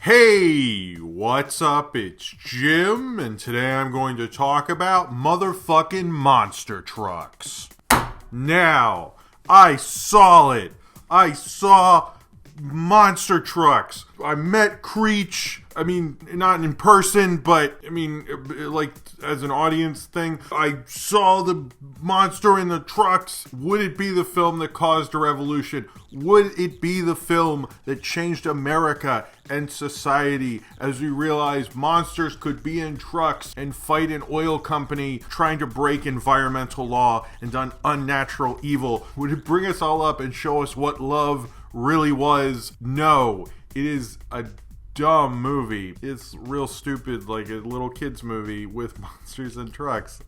Hey, what's up? It's Jim, and today I'm going to talk about motherfucking monster trucks. Now, I saw it. I saw monster trucks. I met Creech. I mean, not in person, but I mean, like as an audience thing. I saw the monster in the trucks. Would it be the film that caused a revolution? Would it be the film that changed America and society as we realized monsters could be in trucks and fight an oil company trying to break environmental law and done unnatural evil? Would it bring us all up and show us what love really was? No, it is a dumb movie. It's real stupid, like a little kid's movie with monsters and trucks,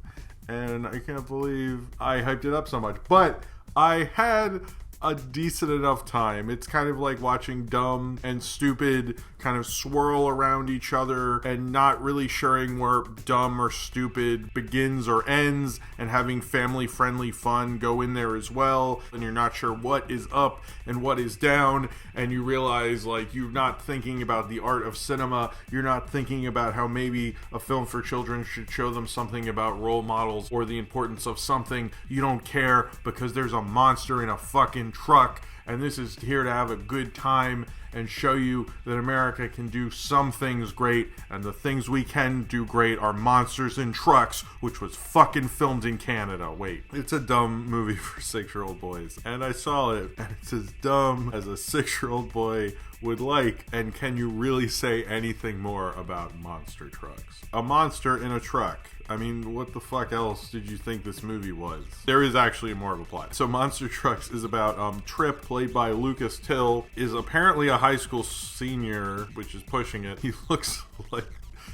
and I can't believe I hyped it up so much, but I had a decent enough time. It's kind of like watching dumb and stupid kind of swirl around each other and not really sharing where dumb or stupid begins or ends, and having family-friendly fun go in there as well, and you're not sure what is up and what is down, and you realize like you're not thinking about the art of cinema, you're not thinking about how maybe a film for children should show them something about role models or the importance of something. You don't care because there's a monster in a fucking truck, and this is here to have a good time and show you that America can do some things great, and the things we can do great are monsters in trucks, which was fucking filmed in Canada. Wait, it's a dumb movie for 6-year-old boys, and I saw it, and it's as dumb as a 6-year-old boy would like. And can you really say anything more about monster trucks? A monster in a truck. I mean, what the fuck else did you think this movie was? There is actually more of a plot. So Monster Trucks is about Trip, played by Lucas Till, is apparently a high school senior, which is pushing it. He looks like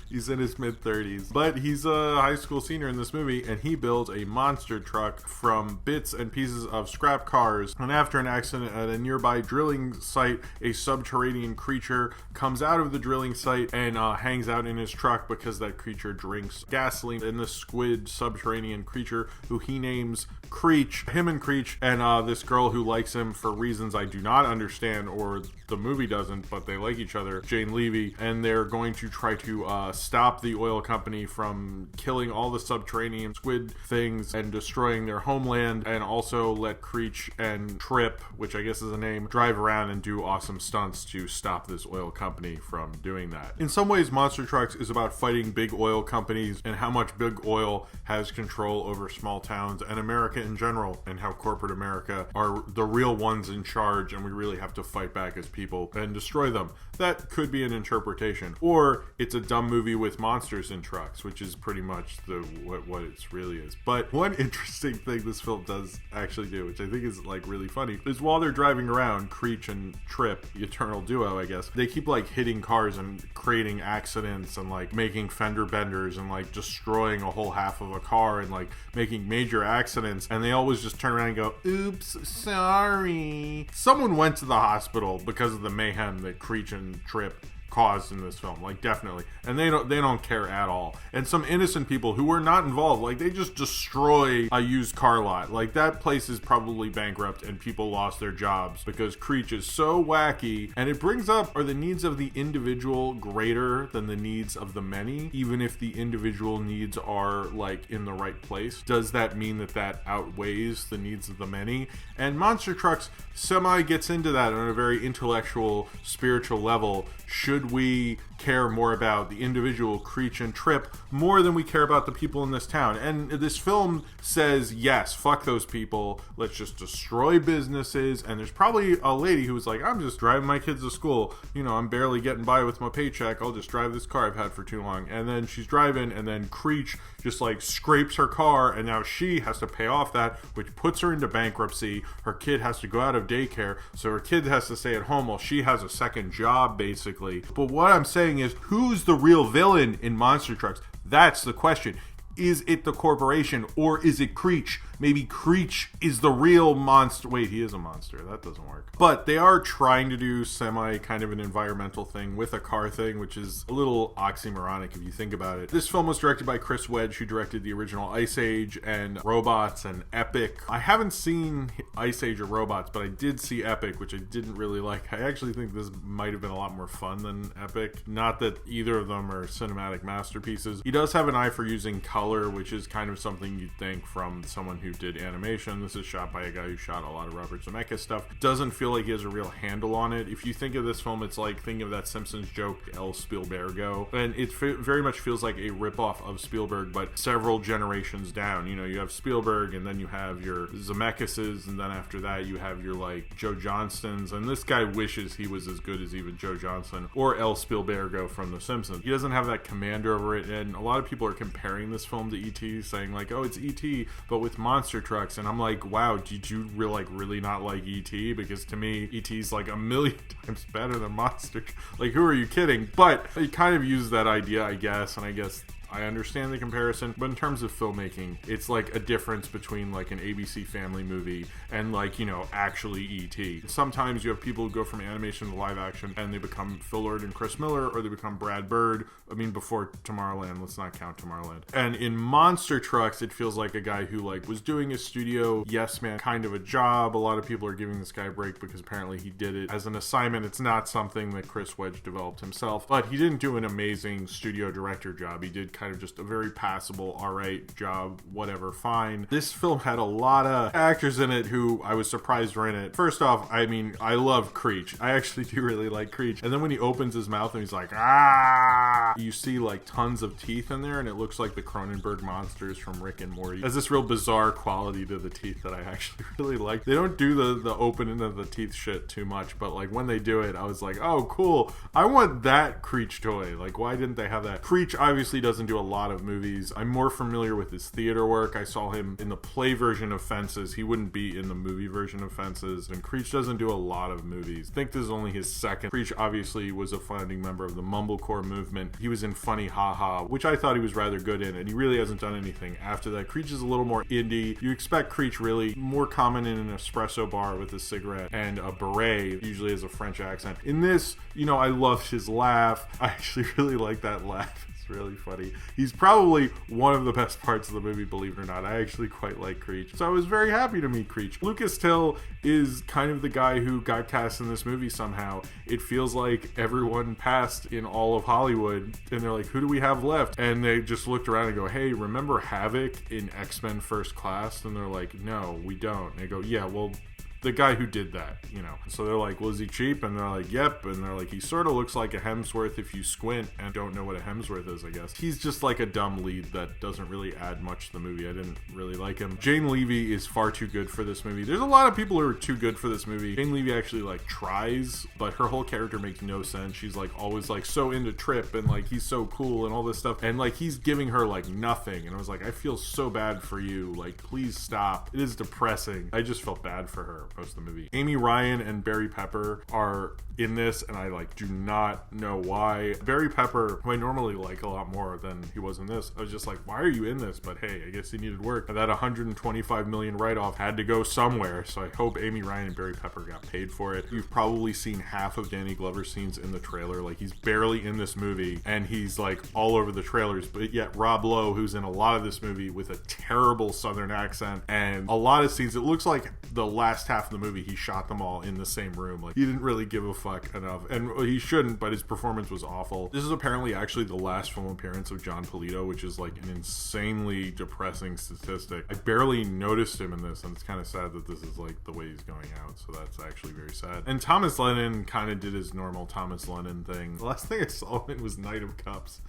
he's in his mid-30s, but he's a high school senior in this movie, and he builds a monster truck from bits and pieces of scrap cars. And after an accident at a nearby drilling site, a subterranean creature comes out of the drilling site and hangs out in his truck because that creature drinks gasoline. And the squid subterranean creature, who he names Creech, him and Creech, and this girl who likes him for reasons I do not understand, or the movie doesn't, but they like each other, Jane Levy, and they're going to try to stop the oil company from killing all the subterranean squid things and destroying their homeland, and also let Creech and Trip, which I guess is a name, drive around and do awesome stunts to stop this oil company from doing that. In some ways, Monster Trucks is about fighting big oil companies and how much big oil has control over small towns and America in general, and how corporate America are the real ones in charge, and we really have to fight back as people and destroy them. That could be an interpretation. Or it's a dumb movie with monsters in trucks, which is pretty much what it really is. But one interesting thing this film does actually do, which I think is like really funny, is while they're driving around, Creech and Trip, the eternal duo I guess, they keep like hitting cars and creating accidents and like making fender benders and like destroying a whole half of a car and like making major accidents, and they always just turn around and go, "Oops, sorry." Someone went to the hospital because of the mayhem that Creech and Trip caused in this film, like definitely, and they don't care at all. And some innocent people who were not involved, like they just destroy a used car lot, like that place is probably bankrupt and people lost their jobs because Creech is so wacky. And it brings up, are the needs of the individual greater than the needs of the many? Even if the individual needs are like in the right place, does that mean that outweighs the needs of the many? And Monster Trucks semi gets into that on a very intellectual, spiritual level. Should we care more about the individual Creech and Trip more than we care about the people in this town? And this film says, yes, fuck those people, let's just destroy businesses. And there's probably a lady who was like, I'm just driving my kids to school, you know, I'm barely getting by with my paycheck, I'll just drive this car I've had for too long. And then she's driving, and then Creech just like scrapes her car, and now she has to pay off that, which puts her into bankruptcy. Her kid has to go out of daycare, so her kid has to stay at home while she has a second job, basically. But what I'm saying is, who's the real villain in Monster Trucks? That's the question. Is it the corporation, or is it Creech? maybe Creech is the real monster. Wait, he is a monster. That doesn't work. But they are trying to do semi kind of an environmental thing with a car thing, which is a little oxymoronic if you think about it. This film was directed by Chris Wedge, who directed the original Ice Age and Robots and Epic. I haven't seen Ice Age or Robots, but I did see Epic, which I didn't really like. I actually think this might have been a lot more fun than Epic. Not that either of them are cinematic masterpieces. He does have an eye for using color, which is kind of something you'd think from someone who did animation. This is shot by a guy who shot a lot of Robert Zemeckis stuff. Doesn't feel like he has a real handle on it. If you think of this film, it's like thinking of that Simpsons joke, El Spielbergo, and it very much feels like a ripoff of Spielberg, but several generations down. You know, you have Spielberg, and then you have your Zemeckises, and then after that you have your like Joe Johnstons, and this guy wishes he was as good as even Joe Johnston or El Spielbergo from The Simpsons. He doesn't have that command over it, and a lot of people are comparing this film to E.T., saying like, oh, it's E.T., but with monster trucks, and I'm like, wow, did you really not like E.T.? Because to me, E.T.'s like a million times better than monster. Like, who are you kidding? But he kind of used that idea, I guess, and I guess I understand the comparison, but in terms of filmmaking, it's like a difference between like an ABC Family movie and like, you know, actually E.T. Sometimes you have people who go from animation to live action and they become Phil Lord and Chris Miller, or they become Brad Bird. I mean, before Tomorrowland, let's not count Tomorrowland. And in Monster Trucks, it feels like a guy who like was doing a studio yes man kind of a job. A lot of people are giving this guy a break because apparently he did it as an assignment. It's not something that Chris Wedge developed himself, but he didn't do an amazing studio director job. He did kind of just a very passable, alright job, whatever, fine. This film had a lot of actors in it who I was surprised were in it. First off, I mean, I love Creech. I actually do really like Creech. And then when he opens his mouth and he's like, ah, you see like tons of teeth in there, and it looks like the Cronenberg monsters from Rick and Morty. It has this real bizarre quality to the teeth that I actually really like. They don't do the opening of the teeth shit too much, but like when they do it, I was like, oh, cool. I want that Creech toy. Like, why didn't they have that? Creech obviously doesn't do a lot of movies. I'm more familiar with his theater work. I saw him in the play version of Fences. He wouldn't be in the movie version of Fences. And Creech doesn't do a lot of movies. I think this is only his second. Creech obviously was a founding member of the Mumblecore movement. He was in Funny Ha Ha, which I thought he was rather good in, and he really hasn't done anything after that. Creech is a little more indie. You expect Creech really more common in an espresso bar with a cigarette and a beret, usually has a French accent. In this, you know, I loved his laugh. I actually really like that laugh. Really funny. He's probably one of the best parts of the movie, believe it or not. I actually quite like Creech. So I was very happy to meet Creech. Lucas Till is kind of the guy who got cast in this movie somehow. It feels like everyone passed in all of Hollywood, and they're like, who do we have left? And they just looked around and go, hey, remember Havoc in X-Men First Class? And they're like, no, we don't. And they go, yeah, well, the guy who did that, you know. So they're like, well, is he cheap? And they're like, yep. And they're like, he sort of looks like a Hemsworth if you squint and don't know what a Hemsworth is, I guess. He's just like a dumb lead that doesn't really add much to the movie. I didn't really like him. Jane Levy is far too good for this movie. There's a lot of people who are too good for this movie. Jane Levy actually like tries, but her whole character makes no sense. She's like always like so into Trip, and like he's so cool and all this stuff, and like he's giving her like nothing. And I was like, I feel so bad for you. Like, please stop. It is depressing. I just felt bad for her most of the movie. Amy Ryan and Barry Pepper are in this, and I like do not know why. Barry Pepper, who I normally like a lot more than he was in this, I was just like, why are you in this? But hey, I guess he needed work. And that $125 million write-off had to go somewhere, so I hope Amy Ryan and Barry Pepper got paid for it. You've probably seen half of Danny Glover's scenes in the trailer. Like, he's barely in this movie, and he's like all over the trailers, but yet Rob Lowe, who's in a lot of this movie with a terrible southern accent, and a lot of scenes, it looks like the last half of the movie he shot them all in the same room. Like, he didn't really give a fuck enough, and he shouldn't, but his performance was awful. This is apparently actually the last film appearance of John Polito, which is like an insanely depressing statistic. I barely noticed him in this, and it's kind of sad that this is like the way he's going out, so that's actually very sad. And Thomas Lennon kind of did his normal Thomas Lennon thing. The last thing I saw him in was Knight of Cups.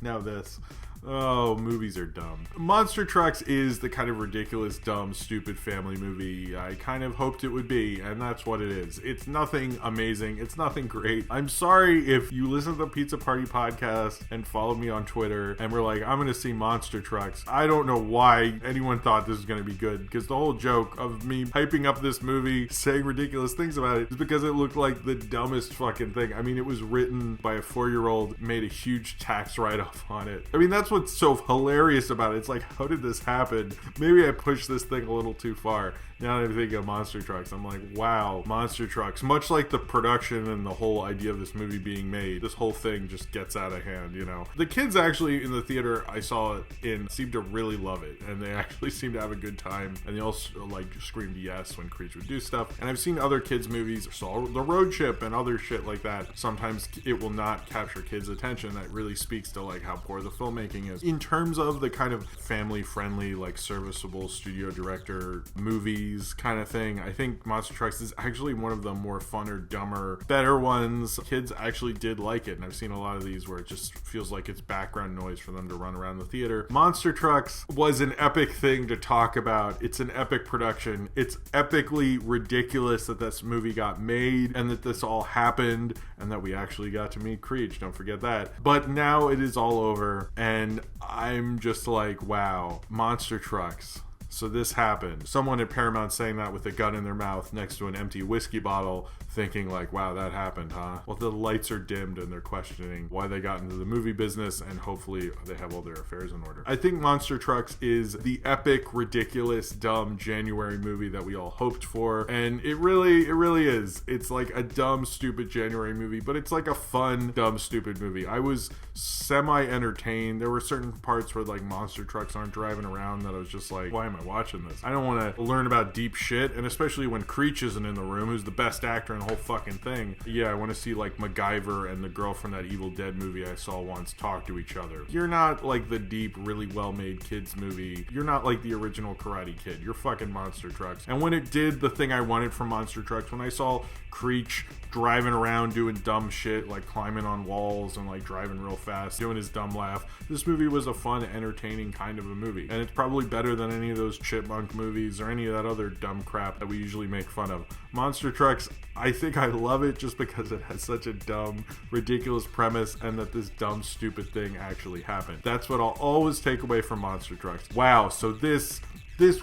Now this. Oh, movies are dumb. Monster Trucks is the kind of ridiculous, dumb, stupid family movie I kind of hoped it would be, and that's what it is. It's nothing amazing. It's nothing great. I'm sorry if you listen to the Pizza Party podcast and followed me on Twitter and were like, I'm going to see Monster Trucks. I don't know why anyone thought this was going to be good, because the whole joke of me hyping up this movie, saying ridiculous things about it, is because it looked like the dumbest fucking thing. I mean, it was written by a 4-year-old, made a huge tax write-off on it. I mean, that's what what's so hilarious about it. It's like, how did this happen? Maybe I pushed this thing a little too far. Now that I think of monster trucks, I'm like, wow, monster trucks. Much like the production and the whole idea of this movie being made, this whole thing just gets out of hand, you know? The kids actually in the theater I saw it in seemed to really love it, and they actually seemed to have a good time, and they also like screamed yes when Creech would do stuff. And I've seen other kids movies, saw The Road Trip and other shit like that. Sometimes it will not capture kids' attention. That really speaks to like how poor the filmmaking is. In terms of the kind of family-friendly, like serviceable studio director movies kind of thing, I think Monster Trucks is actually one of the more funner, dumber, better ones. Kids actually did like it, and I've seen a lot of these where it just feels like it's background noise for them to run around the theater. Monster Trucks was an epic thing to talk about. It's an epic production. It's epically ridiculous that this movie got made and that this all happened and that we actually got to meet Creech. Don't forget that. But now it is all over, and I'm just like, wow, Monster Trucks. So this happened. Someone at Paramount saying that with a gun in their mouth next to an empty whiskey bottle, thinking like, wow, that happened, huh? Well, the lights are dimmed and they're questioning why they got into the movie business, and hopefully they have all their affairs in order. I think Monster Trucks is the epic, ridiculous, dumb January movie that we all hoped for, and it really is. It's like a dumb, stupid January movie, but it's like a fun, dumb, stupid movie. I was semi-entertained. There were certain parts where like monster trucks aren't driving around that I was just like, why am I watching this? I don't want to learn about deep shit, and especially when Creech isn't in the room, who's the best actor in the whole fucking thing. Yeah, I want to see like MacGyver and the girl from that Evil Dead movie I saw once talk to each other. You're not like the deep, really well-made kids movie. You're not like the original Karate Kid. You're fucking Monster Trucks. And when it did the thing I wanted from Monster Trucks, when I saw Creech driving around doing dumb shit, like climbing on walls and like driving real fast, doing his dumb laugh, this movie was a fun, entertaining kind of a movie. And it's probably better than any of those Chipmunk movies or any of that other dumb crap that we usually make fun of. Monster Trucks, I think I love it just because it has such a dumb, ridiculous premise, and that this dumb, stupid thing actually happened. That's what I'll always take away from Monster Trucks. Wow, so this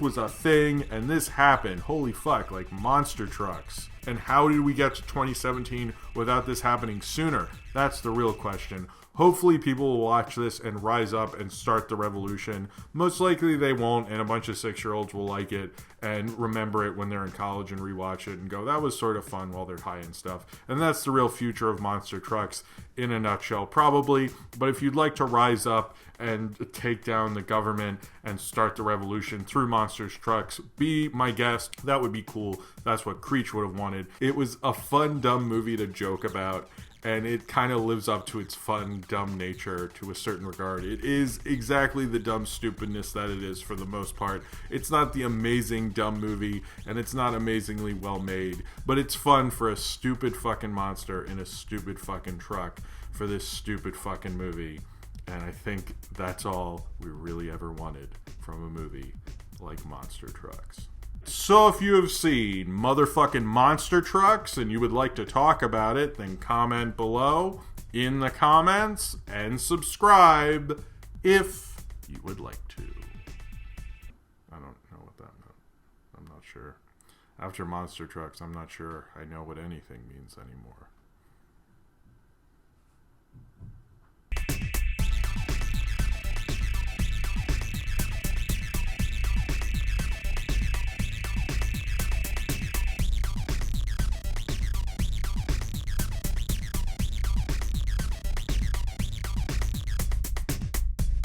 was a thing, and this happened. Holy fuck, like Monster Trucks. And how did we get to 2017 without this happening sooner? That's the real question. Hopefully people will watch this and rise up and start the revolution. Most likely they won't, and a bunch of 6-year-olds will like it and remember it when they're in college and rewatch it and go, that was sort of fun while they're high and stuff. And that's the real future of Monster Trucks in a nutshell, probably. But if you'd like to rise up and take down the government and start the revolution through Monster Trucks, be my guest. That would be cool. That's what Creech would have wanted. It was a fun, dumb movie to joke about, and it kind of lives up to its fun, dumb nature to a certain regard. It is exactly the dumb stupidness that it is for the most part. It's not the amazing dumb movie, and it's not amazingly well made, but it's fun for a stupid fucking monster in a stupid fucking truck for this stupid fucking movie. And I think that's all we really ever wanted from a movie like Monster Trucks. So if you have seen motherfucking Monster Trucks and you would like to talk about it, then comment below in the comments and subscribe if you would like to. I don't know what that meant. I'm not sure. After Monster Trucks, I'm not sure I know what anything means anymore.